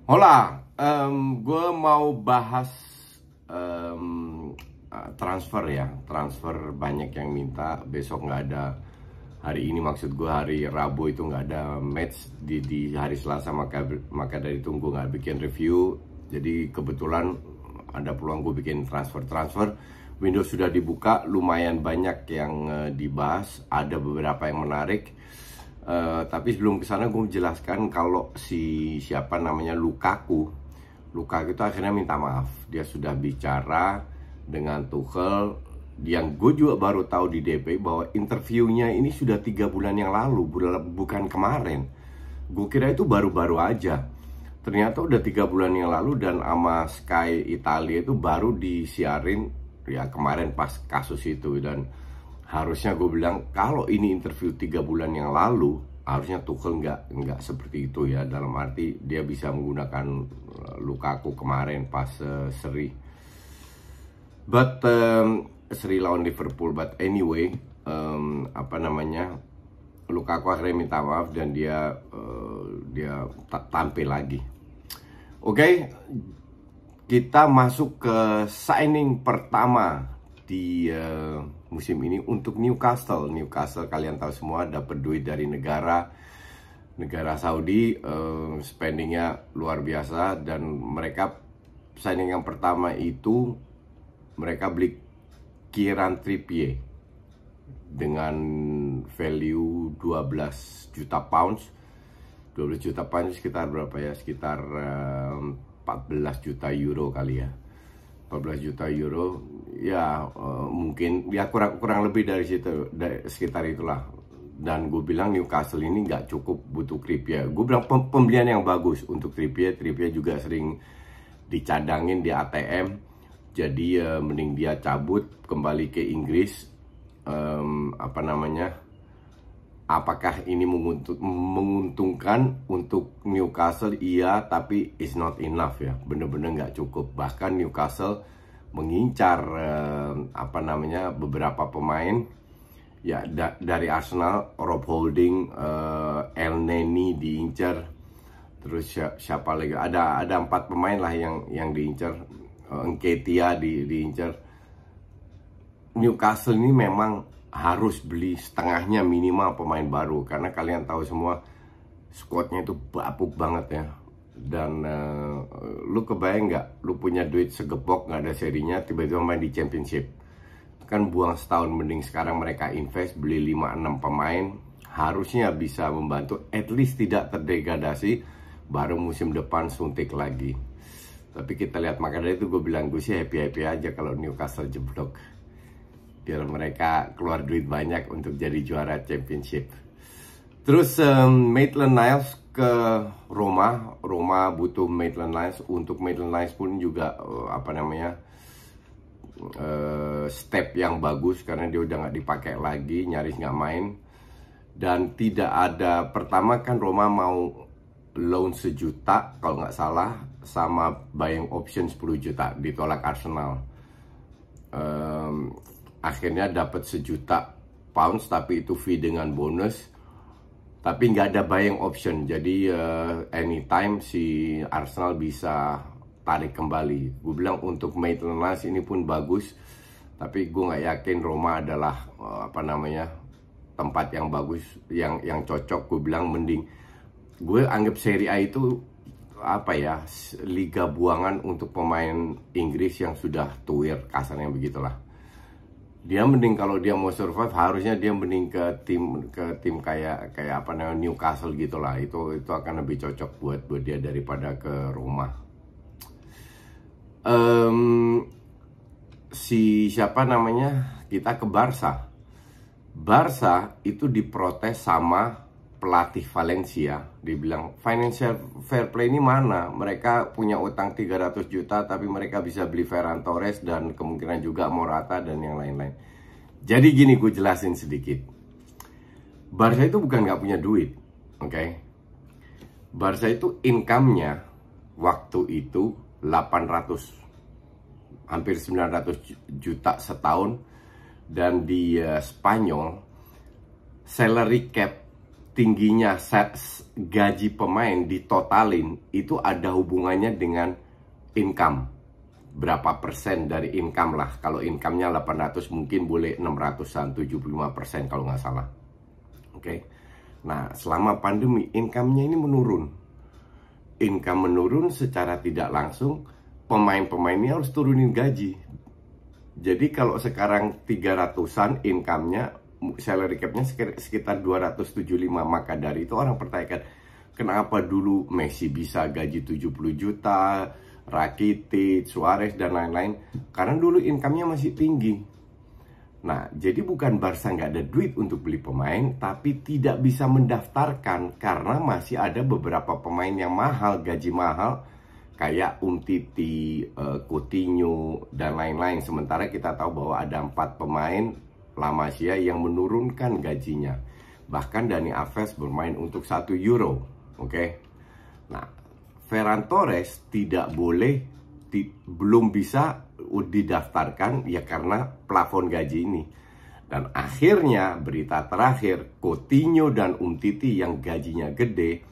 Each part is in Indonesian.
Hola, gue mau bahas transfer ya. Transfer banyak yang minta. Besok nggak ada. Hari ini maksud gue hari Rabu itu nggak ada match di hari Selasa, maka dari itu gue nggak bikin review. Jadi kebetulan ada peluang gue bikin transfer. Windows sudah dibuka, lumayan banyak yang dibahas. Ada beberapa yang menarik. Tapi sebelum kesana gue menjelaskan kalau siapa namanya Lukaku itu akhirnya minta maaf. Dia sudah bicara dengan Tuchel, yang gue juga baru tahu di DP bahwa interviewnya ini sudah 3 bulan yang lalu, bukan kemarin. Gue kira itu baru-baru aja. Ternyata udah 3 bulan yang lalu, dan sama Sky Italia itu baru disiarin ya kemarin pas kasus itu. Dan harusnya gue bilang kalau ini interview 3 bulan yang lalu, harusnya Tuchel nggak seperti itu ya. Dalam arti dia bisa menggunakan Lukaku kemarin pas seri. Seri lawan Liverpool. But anyway, Lukaku akhirnya minta maaf dan dia tampil lagi. Oke, kita masuk ke signing pertama di musim ini untuk Newcastle. Kalian tahu semua dapat duit dari negara Saudi, spendingnya luar biasa, dan mereka signing yang pertama itu mereka beli Kieran Trippier dengan value 12 juta pounds. 12 juta pounds sekitar berapa ya? Sekitar 14 juta euro kali ya. 14 juta euro ya, mungkin ya kurang lebih dari situ, sekitar itulah. Dan gue bilang Newcastle ini nggak cukup butuh Trippier. Gue bilang pembelian yang bagus untuk Trippier juga sering dicadangin di ATM. Jadi mending dia cabut kembali ke Inggris. Apakah ini menguntungkan untuk Newcastle? Iya, tapi it's not enough ya. Bener-bener nggak cukup. Bahkan Newcastle mengincar beberapa pemain ya, dari Arsenal. Rob Holding, El Neni diincar. Terus siapa lagi? Ada 4 pemain lah yang diincar. Nketiah diincar. Newcastle ini memang harus beli setengahnya minimal pemain baru, karena kalian tahu semua squadnya itu bapuk banget ya. Dan lu kebayang nggak, lu punya duit segepok, nggak ada serinya, tiba-tiba main di Championship, kan buang setahun. Mending sekarang mereka invest, beli 5-6 pemain, harusnya bisa membantu at least tidak terdegradasi, baru musim depan suntik lagi. Tapi kita lihat, maka dari itu gue bilang gue sih happy aja kalau Newcastle jeblok, biar mereka keluar duit banyak untuk jadi juara Championship. Terus Maitland-Niles ke Roma butuh Maitland-Niles. Untuk Maitland-Niles pun juga step yang bagus, karena dia udah nggak dipakai lagi, nyaris nggak main. Dan tidak ada, pertama kan Roma mau loan 1 juta kalau nggak salah, sama buying option 10 juta, ditolak Arsenal. Akhirnya dapat 1 juta pounds, tapi itu fee dengan bonus, tapi nggak ada buying option. Jadi anytime si Arsenal bisa tarik kembali. Gue bilang untuk Maitland-Niles ini pun bagus, tapi gue nggak yakin Roma adalah tempat yang bagus, yang cocok. Gue bilang mending, gue anggap Serie A itu liga buangan untuk pemain Inggris yang sudah tuir, kasarnya begitulah. Dia mending, kalau dia mau survive, harusnya dia mending ke tim kayak Newcastle gitulah. Itu akan lebih cocok buat dia daripada ke Roma. Kita ke Barca itu diprotes sama pelatih Valencia. Dibilang financial fair play ini mana? Mereka punya utang 300 juta, tapi mereka bisa beli Ferran Torres dan kemungkinan juga Morata dan yang lain-lain. Jadi gini, gue jelasin sedikit. Barca itu bukan nggak punya duit, oke? Barca itu income-nya waktu itu 800, hampir 900 juta setahun. Dan di Spanyol salary cap tingginya gaji pemain ditotalin itu ada hubungannya dengan income. Berapa persen dari income lah. Kalau income-nya 800 mungkin boleh 600-an, 75% kalau nggak salah. Oke. Nah, selama pandemi income-nya ini menurun. Income menurun secara tidak langsung, pemain-pemainnya harus turunin gaji. Jadi kalau sekarang 300-an income-nya, salary cap-nya sekitar 275, maka dari itu orang pertanyakan, kenapa dulu Messi bisa gaji 70 juta, Rakitic, Suarez, dan lain-lain? Karena dulu income-nya masih tinggi. Nah, jadi bukan Barca nggak ada duit untuk beli pemain, tapi tidak bisa mendaftarkan karena masih ada beberapa pemain yang mahal, gaji mahal, kayak Umtiti, Coutinho, dan lain-lain. Sementara kita tahu bahwa ada 4 pemain La Masia yang menurunkan gajinya. Bahkan Dani Alves bermain untuk 1 euro. Oke. Nah, Ferran Torres belum bisa didaftarkan ya karena plafon gaji ini. Dan akhirnya berita terakhir, Coutinho dan Umtiti yang gajinya gede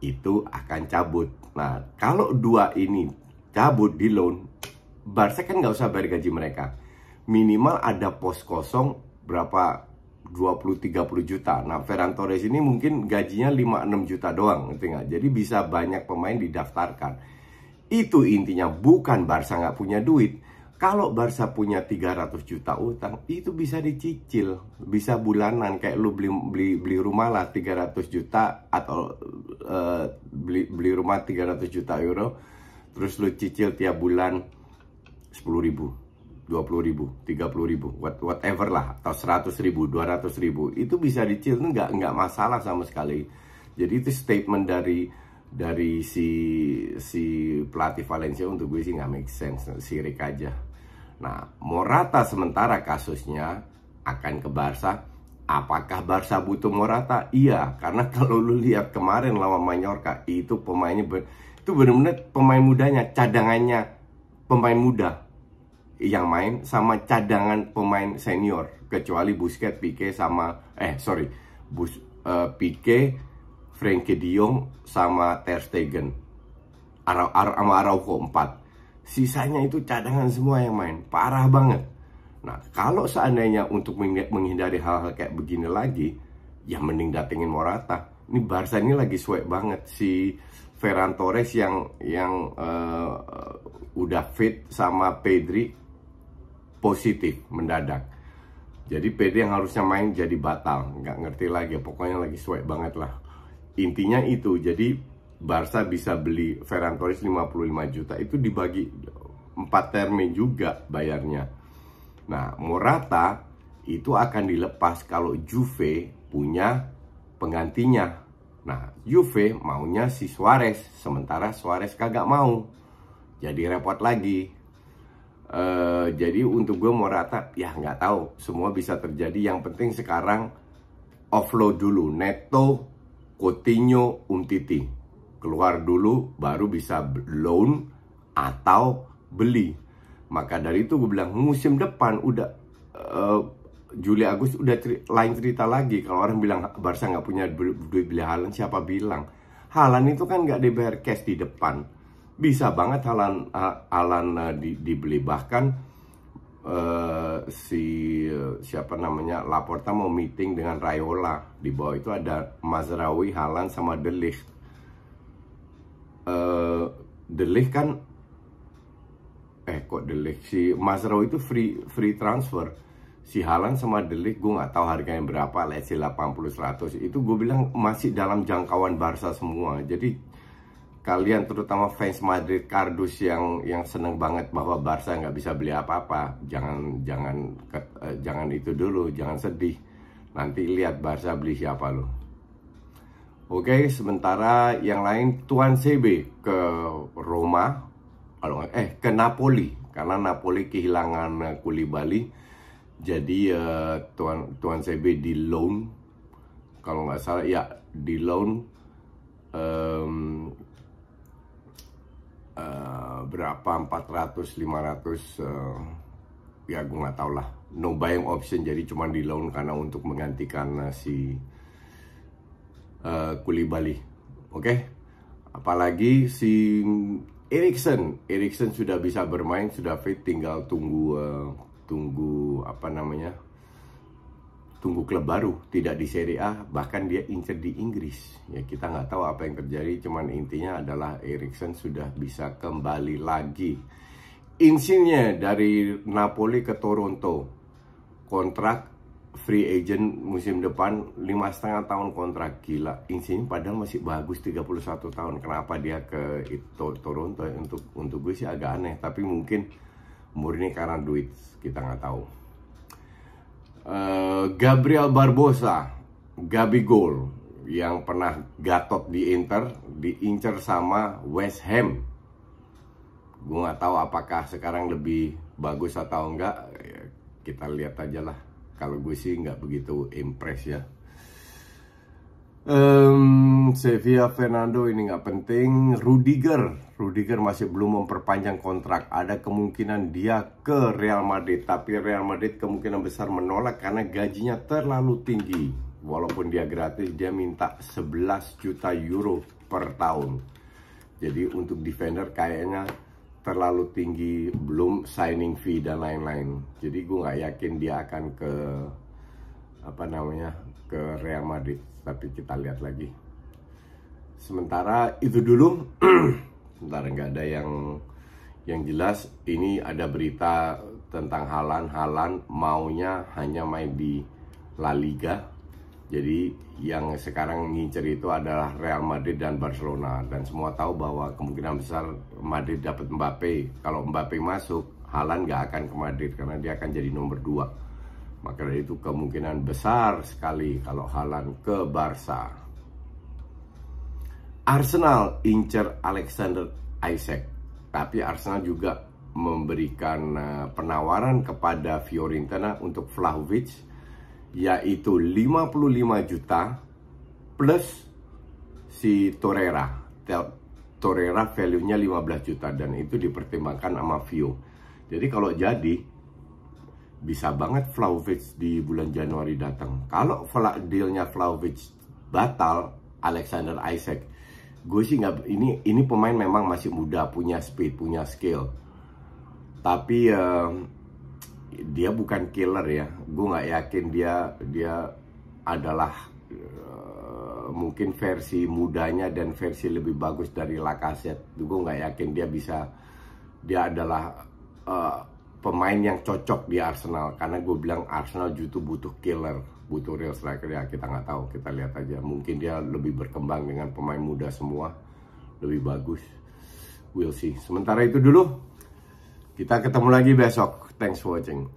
itu akan cabut. Nah, kalau dua ini cabut di loan, Barca kan nggak usah bayar gaji mereka. Minimal ada pos kosong berapa, 20-30 juta. Nah, Ferran Torres ini mungkin gajinya 5-6 juta doang, ngerti nggak? Jadi bisa banyak pemain didaftarkan. Itu intinya, bukan Barca nggak punya duit. Kalau Barca punya 300 juta utang, itu bisa dicicil, bisa bulanan. Kayak lu beli rumah lah 300 juta atau beli rumah 300 juta euro, terus lu cicil tiap bulan 10.000. 20.000, 30.000, whatever lah, atau 100.000, 200.000, itu bisa dicicil, nggak masalah sama sekali. Jadi itu statement dari si pelatih Valencia untuk gue sih nggak make sense, sirik aja. Nah, Morata sementara kasusnya akan ke Barca. Apakah Barca butuh Morata? Iya, karena kalau lu lihat kemarin lawan Mallorca, itu pemainnya itu benar-benar pemain mudanya, cadangannya pemain muda yang main sama cadangan pemain senior, kecuali Busquets, Pique sama Pique, Frenkie de Jong sama Ter Stegen, sama Araujo 4. Sisanya itu cadangan semua yang main, parah banget. Nah, kalau seandainya untuk menghindari hal-hal kayak begini lagi, ya mending datengin Morata. Ini Barca ini lagi swag banget. Si Ferran Torres yang udah fit sama Pedri positif mendadak. Jadi Pedri yang harusnya main jadi batal, nggak ngerti lagi. Pokoknya lagi swag banget lah. Intinya itu, jadi Barca bisa beli Ferran Torres 55 juta, itu dibagi 4 termen juga bayarnya. Nah, Morata itu akan dilepas kalau Juve punya penggantinya. Nah, Juve maunya si Suarez, sementara Suarez kagak mau. Jadi repot lagi. Jadi untuk gue Morata, ya nggak tahu, semua bisa terjadi. Yang penting sekarang offload dulu, Neto, Coutinho, Umtiti keluar dulu, baru bisa loan atau beli. Maka dari itu gue bilang musim depan udah Juli Agustus udah lain cerita lagi. Kalau orang bilang Barca nggak punya duit beli Haaland, siapa bilang? Haaland itu kan nggak dibayar cash di depan. Bisa banget Haaland dibeli. Bahkan siapa namanya, Laporta mau meeting dengan Raiola. Di bawah itu ada Mazraoui, Haaland sama De Ligt. De Ligt kan De Ligt, si Mazraoui itu free transfer. Si Haaland sama De Ligt gue nggak tahu harganya berapa, let's say 80-100. Itu gue bilang masih dalam jangkauan Barca semua. Jadi kalian terutama fans Madrid kardus yang seneng banget bahwa Barca nggak bisa beli apa-apa, jangan itu dulu, jangan sedih. Nanti lihat Barca beli siapa lo. Oke, sementara yang lain, Tuan CB ke Roma, ke Napoli, karena Napoli kehilangan Koulibaly. Jadi Tuan CB di loan, kalau nggak salah ya di loan. Berapa 400-500 ya gue nggak tahu lah, no buying option, jadi cuma di loan karena untuk menggantikan si Koulibaly. Oke. Apalagi si Eriksen sudah bisa bermain, sudah fit, tinggal tunggu tunggu klub baru, tidak di Serie A, bahkan dia incer di Inggris. Ya kita nggak tahu apa yang terjadi, cuman intinya adalah Eriksen sudah bisa kembali lagi. Insigne dari Napoli ke Toronto, kontrak free agent musim depan 5,5 tahun kontrak. Gila, Insigne padahal masih bagus, 31 tahun. Kenapa dia ke Toronto? Untuk gue sih agak aneh, tapi mungkin murni karena duit, kita nggak tahu. Gabriel Barbosa, Gabigol, yang pernah gatot di Inter, diincar sama West Ham. Gue nggak tahu apakah sekarang lebih bagus atau enggak. Kita lihat aja lah. Kalau gue sih nggak begitu impress ya. Sevilla Fernando ini nggak penting. Rudiger masih belum memperpanjang kontrak. Ada kemungkinan dia ke Real Madrid, tapi Real Madrid kemungkinan besar menolak karena gajinya terlalu tinggi. Walaupun dia gratis, dia minta 11 juta euro per tahun. Jadi untuk defender kayaknya terlalu tinggi, belum signing fee dan lain-lain. Jadi gue nggak yakin dia akan ke ke Real Madrid, tapi kita lihat lagi. Sementara itu dulu. Sebentar, nggak ada yang jelas. Ini ada berita tentang Haaland maunya hanya main di La Liga. Jadi yang sekarang ngincer itu adalah Real Madrid dan Barcelona. Dan semua tahu bahwa kemungkinan besar Madrid dapat Mbappe. Kalau Mbappe masuk, Haaland nggak akan ke Madrid karena dia akan jadi nomor 2. Maka dari itu kemungkinan besar sekali kalau Haaland ke Barca. Arsenal incer Alexander Isak, tapi Arsenal juga memberikan penawaran kepada Fiorentina untuk Vlahovic, yaitu 55 juta plus si Torreira. Torreira value-nya 15 juta dan itu dipertimbangkan sama Fio. Jadi kalau jadi bisa banget Vlahovic di bulan Januari datang. Kalau dealnya Vlahovic batal, Alexander Isak, gue sih nggak, ini pemain memang masih muda, punya speed, punya skill, tapi dia bukan killer ya. Gue nggak yakin dia adalah mungkin versi mudanya dan versi lebih bagus dari Lacazette. Gue nggak yakin dia adalah pemain yang cocok di Arsenal, karena gue bilang Arsenal justru butuh killer, butuh real striker. Ya kita nggak tahu, kita lihat aja. Mungkin dia lebih berkembang dengan pemain muda semua, lebih bagus. We'll see. Sementara itu dulu, kita ketemu lagi besok. Thanks for watching.